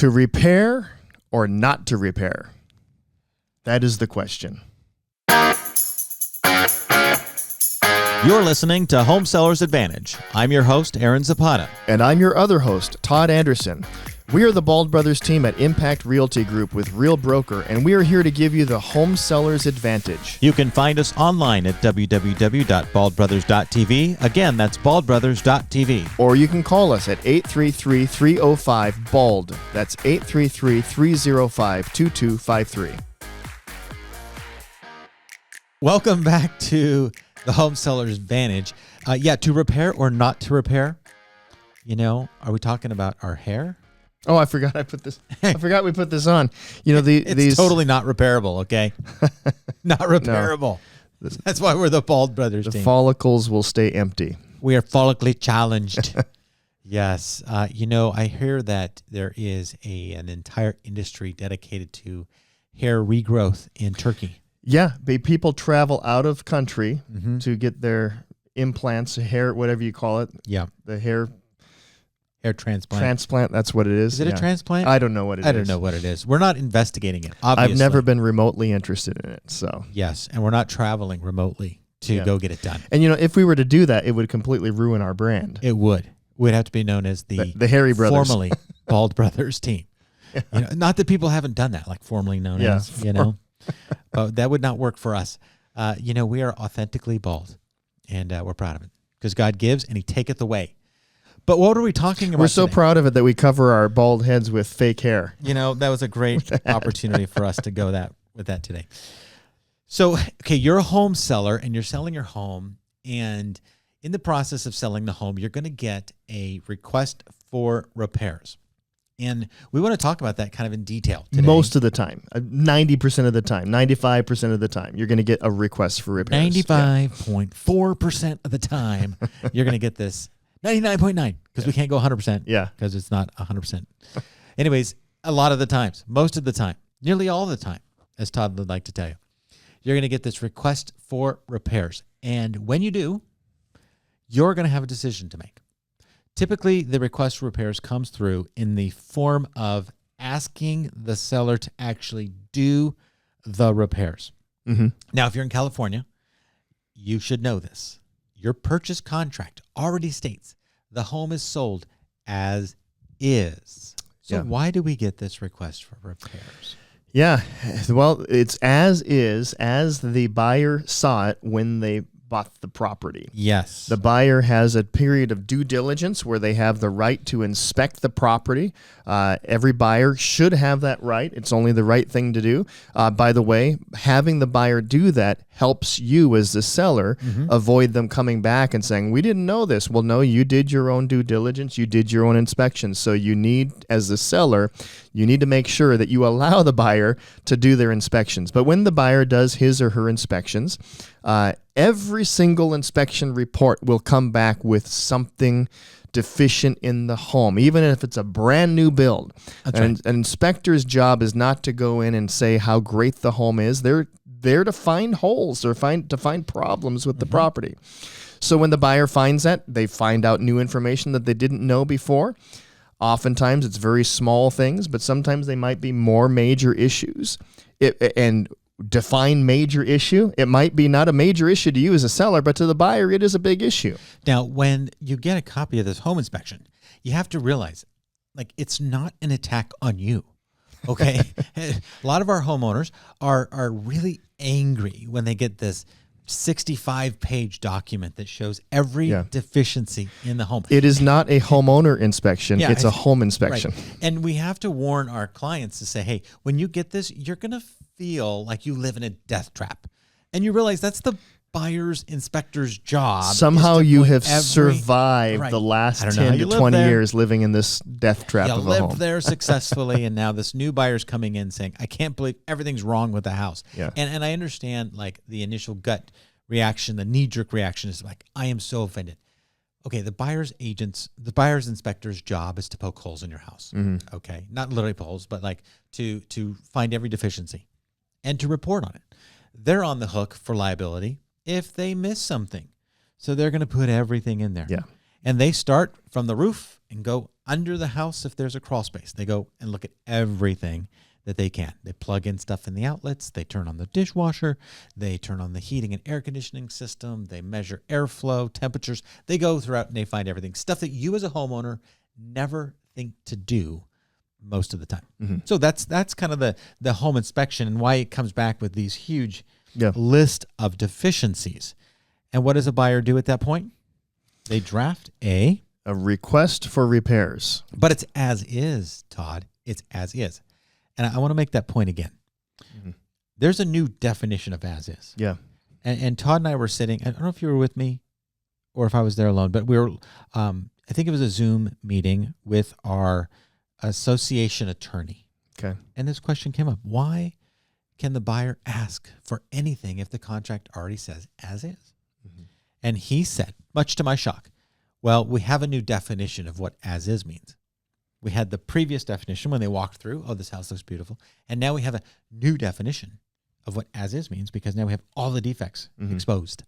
To repair or not to repair? That is the question. You're listening to Home Seller's Advantage. I'm your host, Aaron Zapata. And I'm your other host, Todd Anderson. We are the Bald Brothers team at Impact Realty Group with Real Broker, and we are here to give you the Home Seller's Advantage. You can find us online at www.baldbrothers.tv. Again, that's baldbrothers.tv. Or you can call us at 833-305-BALD. That's 833-305-2253. Welcome back to the Home Seller's Advantage. To repair or not to repair? You know, are we talking about our hair? Oh, I forgot we put this on. You know, It's these totally not repairable, okay? Not repairable. No. That's why we're the Bald Brothers The team. follicles will stay empty. We are follically challenged. Yes. I hear that there is an entire industry dedicated to hair regrowth in Turkey. Yeah, people travel out of country to get their implants, hair, whatever you call it. Yeah. The hair transplant. Transplant, that's what it is. Is it a transplant? I don't know what it is. I don't know what it is. We're not investigating it, obviously. I've never been remotely interested in it, so. Yes, and we're not traveling remotely to go get it done. And, if we were to do that, it would completely ruin our brand. It would. We'd have to be known as the Hairy Brothers. Formerly Bald Brothers team. Yeah. Not that people haven't done that, like formerly known as, But that would not work for us. We are authentically bald, and we're proud of it because God gives and he taketh away. But what are we talking about We're so today? proud of it that we cover our bald heads with fake hair. That was a great opportunity for us to go with that today. So, you're a home seller and you're selling your home, and in the process of selling the home, you're going to get a request for repairs. And we want to talk about that kind of in detail today. Most of the time, 90% of the time, 95% of the time, you're going to get a request for repairs. 95.4% of the time, you're going to get this. 99.9, because we can't go 100%. Yeah. Because it's not 100%. Anyways, a lot of the times, most of the time, nearly all the time, as Todd would like to tell you, you're going to get this request for repairs. And when you do, you're going to have a decision to make. Typically, the request for repairs comes through in the form of asking the seller to actually do the repairs. Mm-hmm. Now, if you're in California, you should know this. Your purchase contract already states the home is sold as is. So why do we get this request for repairs? Yeah, well, it's as is, as the buyer saw it when they bought the property. Yes. The buyer has a period of due diligence where they have the right to inspect the property. Every buyer should have that right. It's only the right thing to do. By the way, having the buyer do that helps you as the seller avoid them coming back and saying, we didn't know this. Well, no, you did your own due diligence. You did your own inspection. So you need, as the seller, you need to make sure that you allow the buyer to do their inspections. But when the buyer does his or her inspections, every single inspection report will come back with something deficient in the home, even if it's a brand new build. An inspector's job is not to go in and say how great the home is. They're there to find holes or to find problems with the property. So when the buyer finds that, they find out new information that they didn't know before. Oftentimes it's very small things, but sometimes they might be more major issues. And define major issue. It might be not a major issue to you as a seller, but to the buyer, it is a big issue. Now, when you get a copy of this home inspection, you have to realize, it's not an attack on you. Okay. A lot of our homeowners are really angry when they get this 65-page document that shows every deficiency in the home. It is not a homeowner inspection. It's a home inspection. Right. And we have to warn our clients to say, hey, when you get this, you're going to feel like you live in a death trap. And you realize that's the buyer's inspector's job. Somehow you have survived the last 10 to 20 years living in this death trap of a home. You lived there successfully, and now this new buyer's coming in saying, I can't believe everything's wrong with the house. Yeah. And I understand the initial gut reaction, the knee-jerk reaction is I am so offended. Okay, the buyer's inspector's job is to poke holes in your house. Mm-hmm. Okay, not literally holes, but to find every deficiency and to report on it. They're on the hook for liability if they miss something. So they're going to put everything in there. Yeah. And they start from the roof and go under the house if there's a crawl space. They go and look at everything that they can. They plug in stuff in the outlets. They turn on the dishwasher. They turn on the heating and air conditioning system. They measure airflow, temperatures. They go throughout and they find everything. Stuff that you as a homeowner never think to do most of the time. Mm-hmm. So that's kind of the home inspection and why it comes back with these huge Yeah. list of deficiencies. And what does a buyer do at that point? They draft a request for repairs. but it's as is, Todd. It's as is. And I want to make that point again. Mm-hmm. There's a new definition of as is. Yeah. And Todd and I were sitting, I don't know if you were with me or if I was there alone, but we were, I think it was a Zoom meeting with our association attorney. Okay. And this question came up. Why can the buyer ask for anything if the contract already says as is? Mm-hmm. And he said, much to my shock, well, we have a new definition of what as is means. We had the previous definition when they walked through, oh, this house looks beautiful. And now we have a new definition of what as is means because now we have all the defects Mm-hmm. exposed.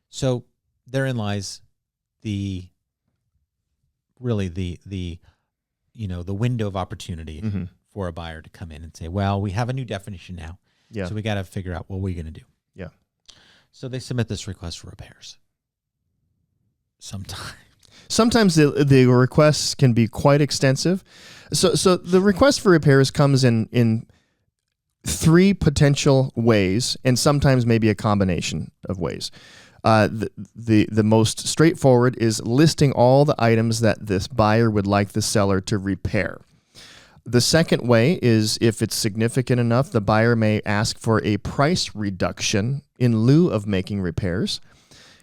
So therein lies the window of opportunity Mm-hmm. for a buyer to come in and say, well, we have a new definition now. Yeah. So we got to figure out what we're going to do. Yeah. So they submit this request for repairs. Sometimes the requests can be quite extensive. So the request for repairs comes in three potential ways, and sometimes maybe a combination of ways. The most straightforward is listing all the items that this buyer would like the seller to repair. The second way is if it's significant enough, the buyer may ask for a price reduction in lieu of making repairs.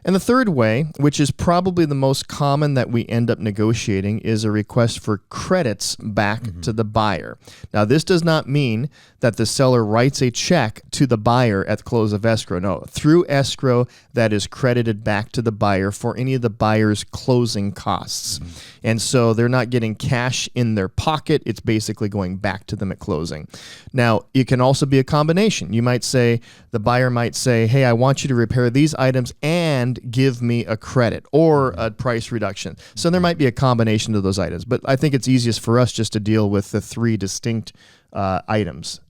And the third way, which is probably the most common that we end up negotiating, is a request for credits back to the buyer. Now, this does not mean that the seller writes a check to the buyer at the close of escrow. No, through escrow, that is credited back to the buyer for any of the buyer's closing costs. And so they're not getting cash in their pocket. It's basically going back to them at closing. Now, it can also be a combination. You might say, the buyer might say, hey, I want you to repair these items and give me a credit or a price reduction. So there might be a combination of those items, but I think it's easiest for us just to deal with the three distinct items: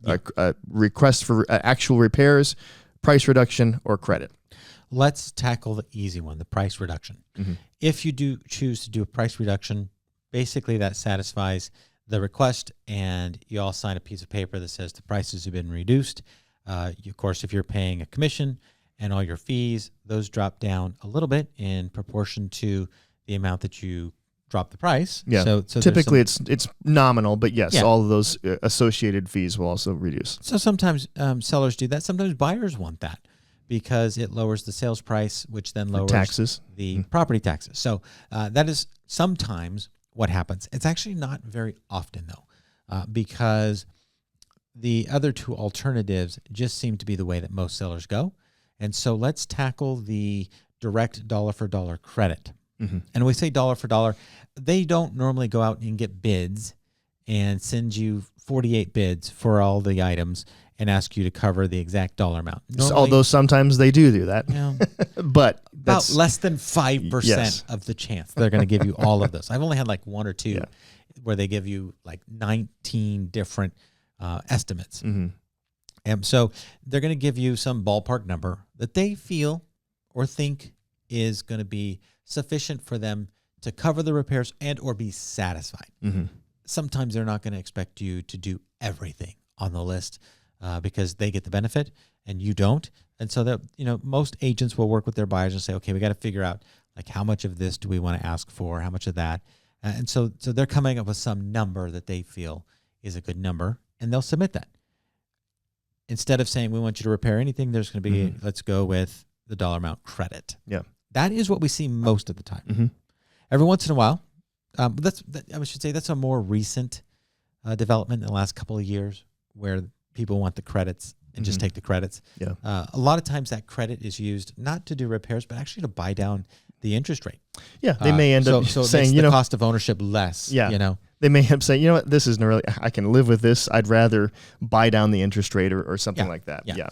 request for actual repairs, price reduction, or credit. Let's tackle the easy one, the price reduction. Mm-hmm. If you do choose to do a price reduction, basically that satisfies the request and you all sign a piece of paper that says the prices have been reduced. Of course, if you're paying a commission and all your fees, those drop down a little bit in proportion to the amount that you drop the price. Yeah. So typically it's nominal, but yes, all of those associated fees will also reduce. So sometimes sellers do that. Sometimes buyers want that because it lowers the sales price, which then lowers taxes, the property taxes. So that is sometimes what happens. It's actually not very often though, because the other two alternatives just seem to be the way that most sellers go. And so let's tackle the direct dollar for dollar credit. Mm-hmm. And when we say dollar for dollar, they don't normally go out and get bids and send you 48 bids for all the items and ask you to cover the exact dollar amount. Normally, although sometimes they do that, but about less than 5% of the chance they're going to give you all of those. I've only had like one or two where they give you like 19 different estimates. Mm-hmm. And so they're going to give you some ballpark number that they feel or think is going to be sufficient for them to cover the repairs and or be satisfied. Mm-hmm. Sometimes they're not going to expect you to do everything on the list because they get the benefit and you don't. And so that, most agents will work with their buyers and say, okay, we got to figure out like how much of this do we want to ask for? How much of that? And so they're coming up with some number that they feel is a good number and they'll submit that. Instead of saying, we want you to repair anything, there's going to be, let's go with the dollar amount credit. Yeah. That is what we see most of the time. Mm-hmm. Every once in a while, I should say that's a more recent development in the last couple of years where people want the credits and just take the credits. Yeah. A lot of times that credit is used not to do repairs, but actually to buy down the interest rate. Yeah. They may end up so saying, it makes the cost of ownership less. Yeah. They may have said, what, this isn't really, I can live with this. I'd rather buy down the interest rate or something like that. Yeah.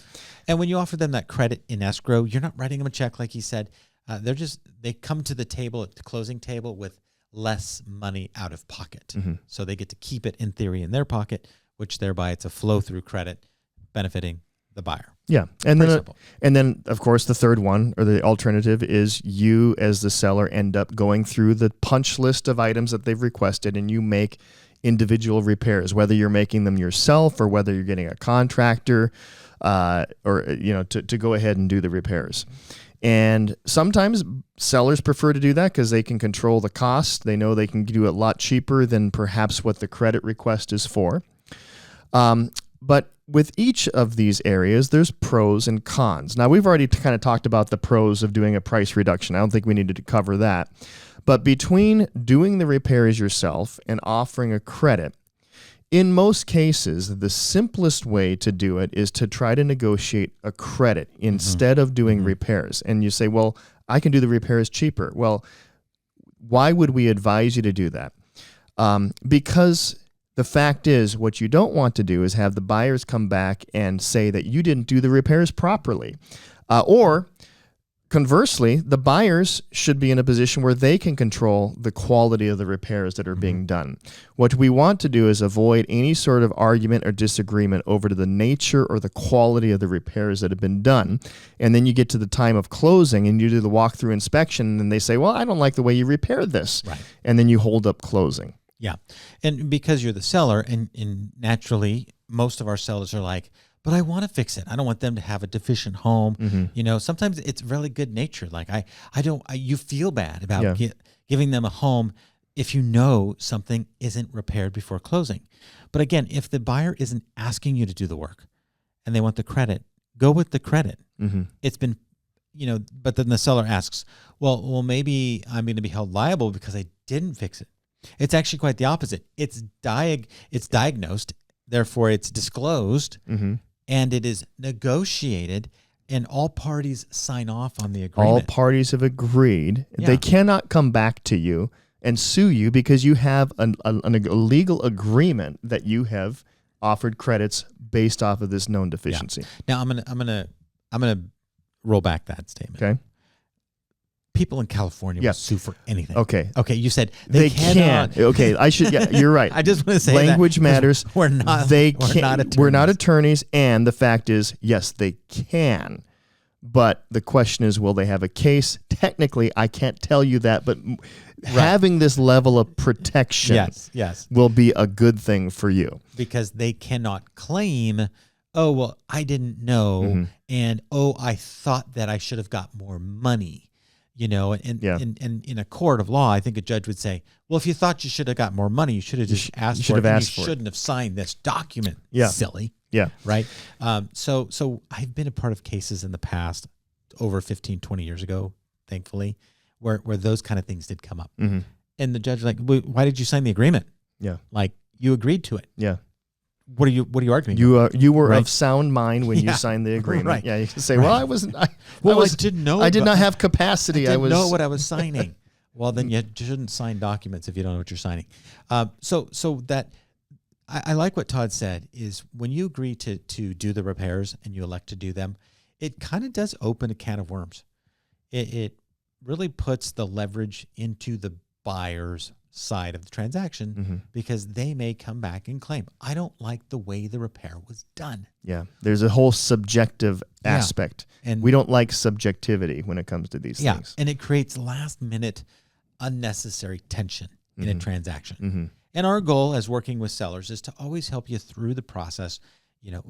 And when you offer them that credit in escrow, you're not writing them a check like he said. They come to the table at the closing table with less money out of pocket. So they get to keep it in theory in their pocket, which thereby it's a flow through credit benefiting the buyer. Yeah. And then of course the third one, or the alternative, is you as the seller end up going through the punch list of items that they've requested, and you make individual repairs, whether you're making them yourself or whether you're getting a contractor to go ahead and do the repairs. And sometimes sellers prefer to do that because they can control the cost. They know they can do it a lot cheaper than perhaps what the credit request is for. But with each of these areas, there's pros and cons. Now, we've already kind of talked about the pros of doing a price reduction. I don't think we needed to cover that. But between doing the repairs yourself and offering a credit, in most cases, the simplest way to do it is to try to negotiate a credit instead of doing repairs. And you say, well, I can do the repairs cheaper. Well, why would we advise you to do that? Because the fact is, what you don't want to do is have the buyers come back and say that you didn't do the repairs properly. Or conversely, the buyers should be in a position where they can control the quality of the repairs that are being done. What we want to do is avoid any sort of argument or disagreement over the nature or the quality of the repairs that have been done. And then you get to the time of closing and you do the walkthrough inspection and they say, well, I don't like the way you repaired this. Right. And then you hold up closing. Yeah. And because you're the seller, and naturally, most of our sellers are like, but I want to fix it. I don't want them to have a deficient home. Sometimes it's really good nature. Like you feel bad about giving them a home if you know something isn't repaired before closing. But again, if the buyer isn't asking you to do the work and they want the credit, go with the credit. It's been, but then the seller asks, well, maybe I'm going to be held liable because I didn't fix it. It's actually quite the opposite. It's diagnosed, therefore it's disclosed, and it is negotiated, and all parties sign off on the agreement. All parties have agreed. Yeah. They cannot come back to you and sue you because you have a legal agreement that you have offered credits based off of this known deficiency. Yeah. Now I'm gonna roll back that statement. Okay. People in California will sue for anything. Okay. You said they can. Okay, I should. Yeah, you're right. I just want to say language matters. We're not attorneys. We're not attorneys, and the fact is, yes, they can. But the question is, will they have a case? Technically, I can't tell you that, but having this level of protection will be a good thing for you. Because they cannot claim, oh, well, I didn't know, and I thought that I should have got more money. And in a court of law, I think a judge would say, well, if you thought you should have got more money, you should have just asked for it. You shouldn't have signed this document. Silly. Yeah. Right. So I've been a part of cases in the past, over 15, 20 years ago, thankfully, where those kind of things did come up. And the judge was like, why did you sign the agreement? Yeah. Like, you agreed to it. Yeah. What are you arguing? You were of sound mind when you signed the agreement. Right. Yeah, you can say, well, I wasn't. I didn't know. I did not have capacity. I didn't know what I was signing. Well, then you shouldn't sign documents if you don't know what you're signing. So that I like what Todd said is when you agree to do the repairs and you elect to do them, it kind of does open a can of worms. It really puts the leverage into the buyer's side of the transaction because they may come back and claim, I don't like the way the repair was done. Yeah. There's a whole subjective aspect. And we don't like subjectivity when it comes to these things. And it creates last minute unnecessary tension in a transaction. And our goal as working with sellers is to always help you through the process,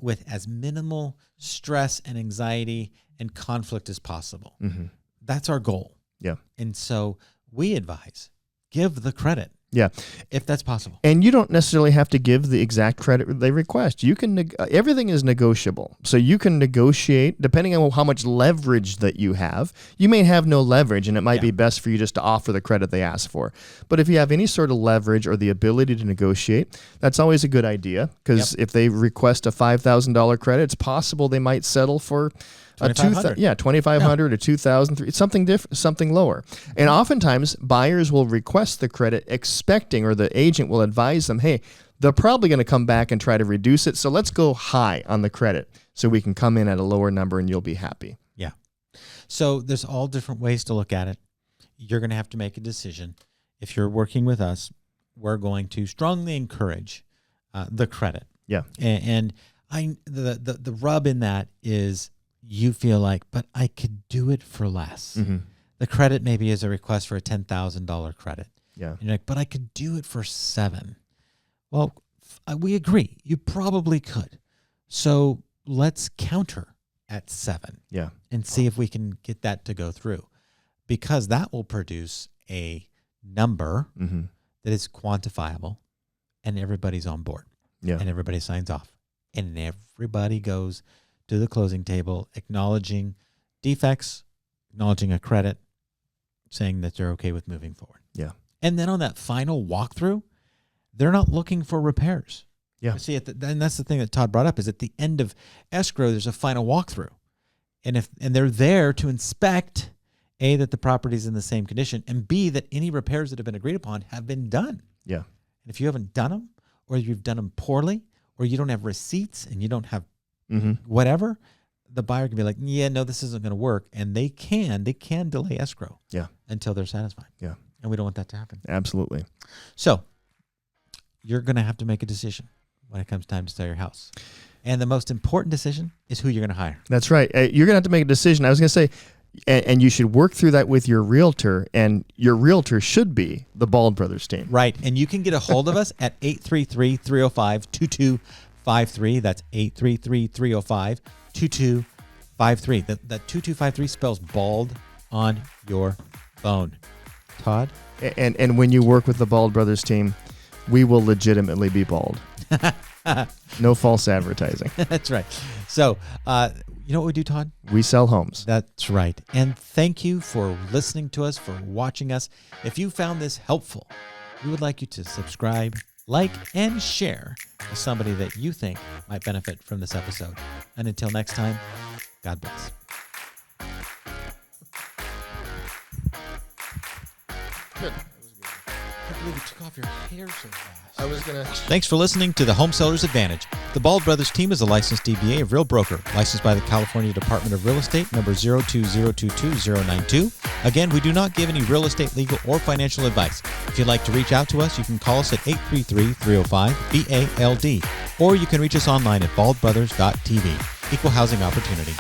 with as minimal stress and anxiety and conflict as possible. That's our goal. Yeah. And so we advise, give the credit. Yeah. If that's possible. And you don't necessarily have to give the exact credit they request. You can everything is negotiable. So you can negotiate depending on how much leverage that you have. You may have no leverage and it might be best for you just to offer the credit they ask for. But if you have any sort of leverage or the ability to negotiate, that's always a good idea because if they request a $5,000 credit, it's possible they might settle for $2,500 or $2,000, something different, something lower. And oftentimes buyers will request the credit expecting, or the agent will advise them, hey, they're probably going to come back and try to reduce it. So let's go high on the credit so we can come in at a lower number and you'll be happy. Yeah. So there's all different ways to look at it. You're going to have to make a decision. If you're working with us, we're going to strongly encourage the credit. Yeah. And the rub in that is you feel like, but I could do it for less. Mm-hmm. The credit maybe is a request for a $10,000 credit. Yeah. And you're like, but I could do it for $7,000. Well, we agree. You probably could. So let's counter at $7,000. Yeah. And see if we can get that to go through, because that will produce a number Mm-hmm. that is quantifiable, and everybody's on board. Yeah. And everybody signs off, and everybody goes to the closing table acknowledging defects, acknowledging a credit, saying that they're okay with moving forward. Yeah. And then on that final walkthrough, they're not looking for repairs. Yeah. See, and that's the thing that Todd brought up, is at the end of escrow, there's a final walkthrough. And they're there to inspect, A, that the property's in the same condition, and B, that any repairs that have been agreed upon have been done. Yeah. And if you haven't done them, or you've done them poorly, or you don't have receipts and you don't have Mm-hmm. whatever, the buyer can be like, yeah, no, this isn't going to work. And they can delay escrow. Yeah. Until they're satisfied. Yeah. And we don't want that to happen. Absolutely. So you're going to have to make a decision when it comes time to sell your house. And the most important decision is who you're going to hire. That's right. You're going to have to make a decision. I was going to say, and you should work through that with your realtor, and your realtor should be the Bald Brothers team. Right. And you can get a hold of us at 833-305-2253. That's 833-305-2253. That 2253 spells bald on your phone. Todd? And when you work with the Bald Brothers team, we will legitimately be bald. No false advertising. That's right. So, you know what we do, Todd? We sell homes. That's right. And thank you for listening to us, for watching us. If you found this helpful, we would like you to subscribe, like, and share with somebody that you think might benefit from this episode. And until next time, God bless. Good. I can't believe you took off your hair so fast. I was going to... Thanks for listening to the Home Sellers Advantage. The Bald Brothers team is a licensed DBA of Real Broker, licensed by the California Department of Real Estate, number 02022-092. Again, we do not give any real estate, legal, or financial advice. If you'd like to reach out to us, you can call us at 833-305-BALD, or you can reach us online at baldbrothers.tv. Equal housing opportunity.